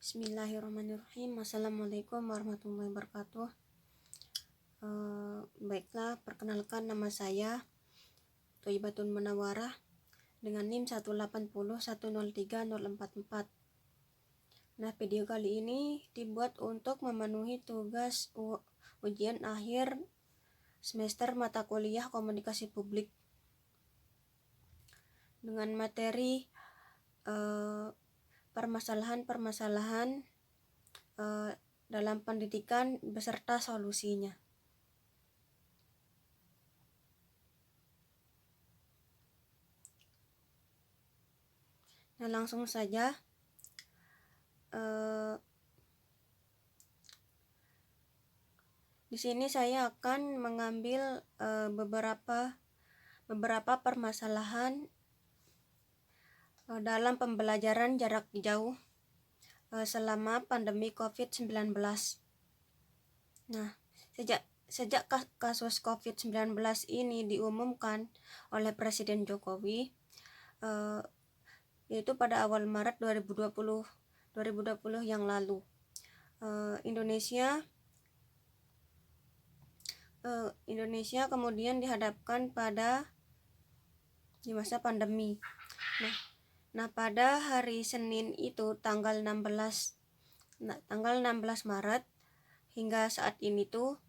Bismillahirrahmanirrahim. Assalamualaikum warahmatullahi wabarakatuh. Baiklah, perkenalkan nama saya Thoibatun Munawarah dengan NIM 180103044. Nah, video kali ini dibuat untuk memenuhi tugas ujian akhir semester mata kuliah Komunikasi Publik dengan materi permasalahan-permasalahan dalam pendidikan beserta solusinya. Nah, langsung saja. Di sini saya akan mengambil beberapa permasalahan dalam pembelajaran jarak jauh selama pandemi COVID-19. Nah, sejak kasus COVID-19 ini diumumkan oleh Presiden Jokowi, yaitu pada awal Maret 2020 yang lalu, Indonesia kemudian dihadapkan di masa pandemi. Nah, pada hari Senin itu tanggal 16 Maret hingga saat ini tuh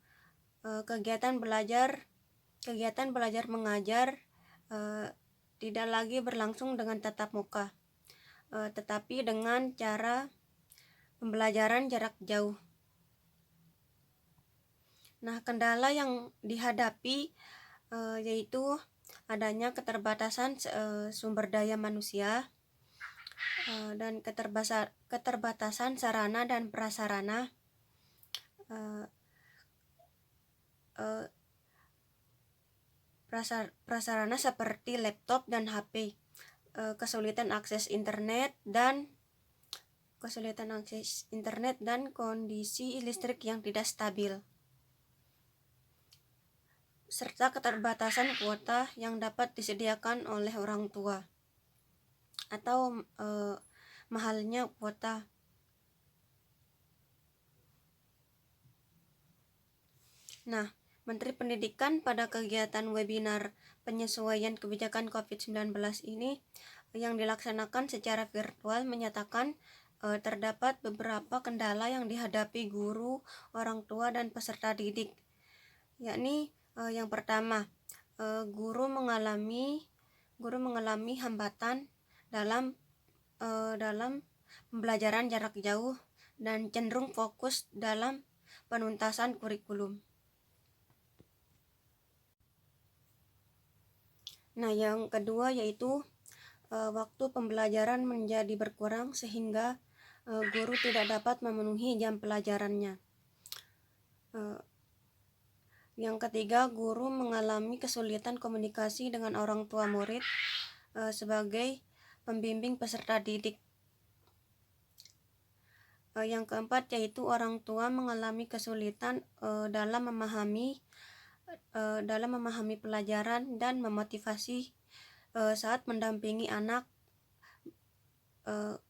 kegiatan belajar mengajar tidak lagi berlangsung dengan tatap muka, tetapi dengan cara pembelajaran jarak jauh. Nah, kendala yang dihadapi yaitu adanya keterbatasan sumber daya manusia dan keterbatasan sarana dan prasarana, prasarana seperti laptop dan HP, kesulitan akses internet dan kondisi listrik yang tidak stabil, serta keterbatasan kuota yang dapat disediakan oleh orang tua atau mahalnya kuota. Nah, Menteri Pendidikan pada kegiatan webinar penyesuaian kebijakan COVID-19 ini yang dilaksanakan secara virtual menyatakan terdapat beberapa kendala yang dihadapi guru, orang tua, dan peserta didik, yakni yang pertama, guru mengalami hambatan dalam pembelajaran jarak jauh dan cenderung fokus dalam penuntasan kurikulum. Nah, yang kedua yaitu waktu pembelajaran menjadi berkurang sehingga guru tidak dapat memenuhi jam pelajarannya. Yang ketiga, guru mengalami kesulitan komunikasi dengan orang tua murid sebagai pembimbing peserta didik. Yang keempat yaitu orang tua mengalami kesulitan dalam memahami pelajaran dan memotivasi saat mendampingi anak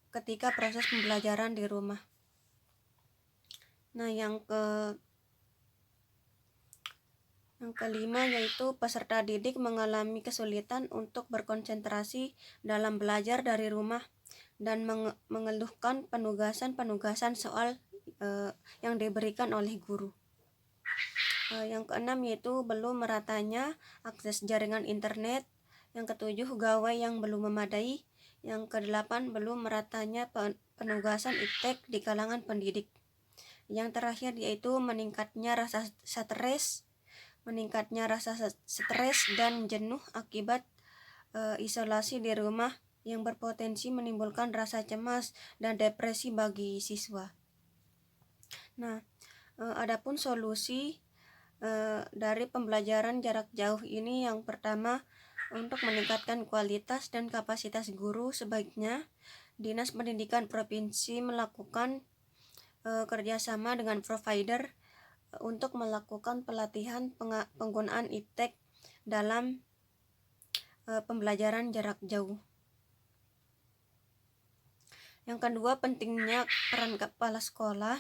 ketika proses pembelajaran di rumah. Nah, yang kelima yaitu peserta didik mengalami kesulitan untuk berkonsentrasi dalam belajar dari rumah dan mengeluhkan penugasan soal yang diberikan oleh guru. Yang keenam yaitu belum meratanya akses jaringan internet. Yang ketujuh, gawai yang belum memadai. Yang kedelapan, belum meratanya penugasan iptek di kalangan pendidik. Yang terakhir yaitu meningkatnya rasa stres dan jenuh akibat isolasi di rumah yang berpotensi menimbulkan rasa cemas dan depresi bagi siswa. Nah, adapun solusi dari pembelajaran jarak jauh ini, yang pertama, untuk meningkatkan kualitas dan kapasitas guru, sebaiknya Dinas Pendidikan Provinsi melakukan kerjasama dengan provider untuk melakukan pelatihan penggunaan iptek dalam pembelajaran jarak jauh. Yang kedua, pentingnya peran kepala sekolah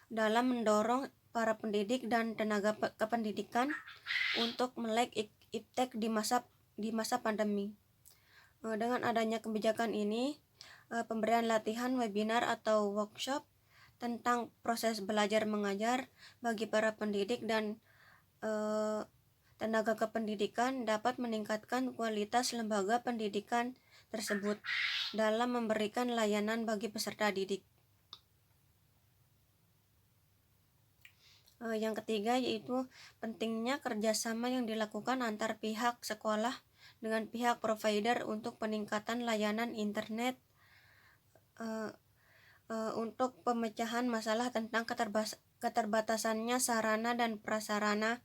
dalam mendorong para pendidik dan tenaga kependidikan untuk melek iptek di masa pandemi. Dengan adanya kebijakan ini, pemberian latihan webinar atau workshop tentang proses belajar mengajar bagi para pendidik dan tenaga kependidikan dapat meningkatkan kualitas lembaga pendidikan tersebut dalam memberikan layanan bagi peserta didik. Yang ketiga yaitu pentingnya kerjasama yang dilakukan antar pihak sekolah dengan pihak provider untuk peningkatan layanan internet untuk pemecahan masalah tentang keterbatasannya sarana dan prasarana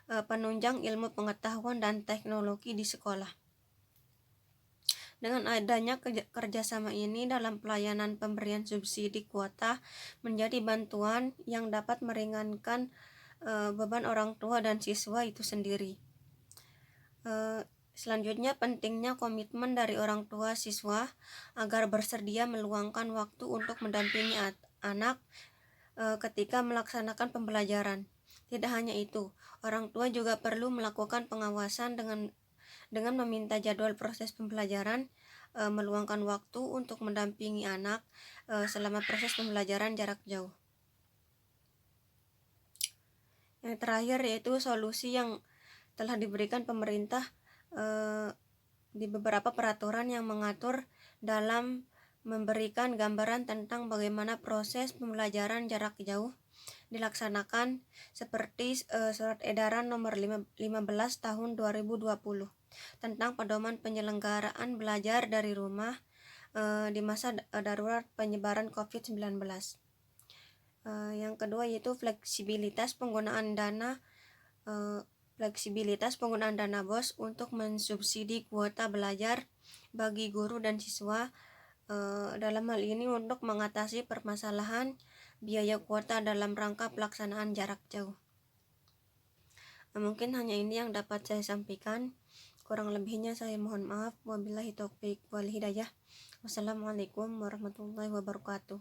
penunjang ilmu pengetahuan dan teknologi di sekolah. Dengan adanya kerjasama ini dalam pelayanan pemberian subsidi kuota menjadi bantuan yang dapat meringankan beban orang tua dan siswa itu sendiri. Selanjutnya, pentingnya komitmen dari orang tua siswa agar bersedia meluangkan waktu untuk mendampingi anak ketika melaksanakan pembelajaran. Tidak hanya itu, orang tua juga perlu melakukan pengawasan dengan meminta jadwal proses pembelajaran, meluangkan waktu untuk mendampingi anak selama proses pembelajaran jarak jauh. Yang terakhir yaitu solusi yang telah diberikan pemerintah di beberapa peraturan yang mengatur dalam memberikan gambaran tentang bagaimana proses pembelajaran jarak jauh dilaksanakan, seperti Surat Edaran nomor 15 tahun 2020 tentang pedoman penyelenggaraan belajar dari rumah di masa darurat penyebaran COVID-19. Yang kedua yaitu fleksibilitas penggunaan dana BOS untuk mensubsidi kuota belajar bagi guru dan siswa, dalam hal ini untuk mengatasi permasalahan biaya kuota dalam rangka pelaksanaan jarak jauh. Mungkin hanya ini yang dapat saya sampaikan. Kurang lebihnya saya mohon maaf. Wabillahi taufiq wal hidayah. Wassalamualaikum warahmatullahi wabarakatuh.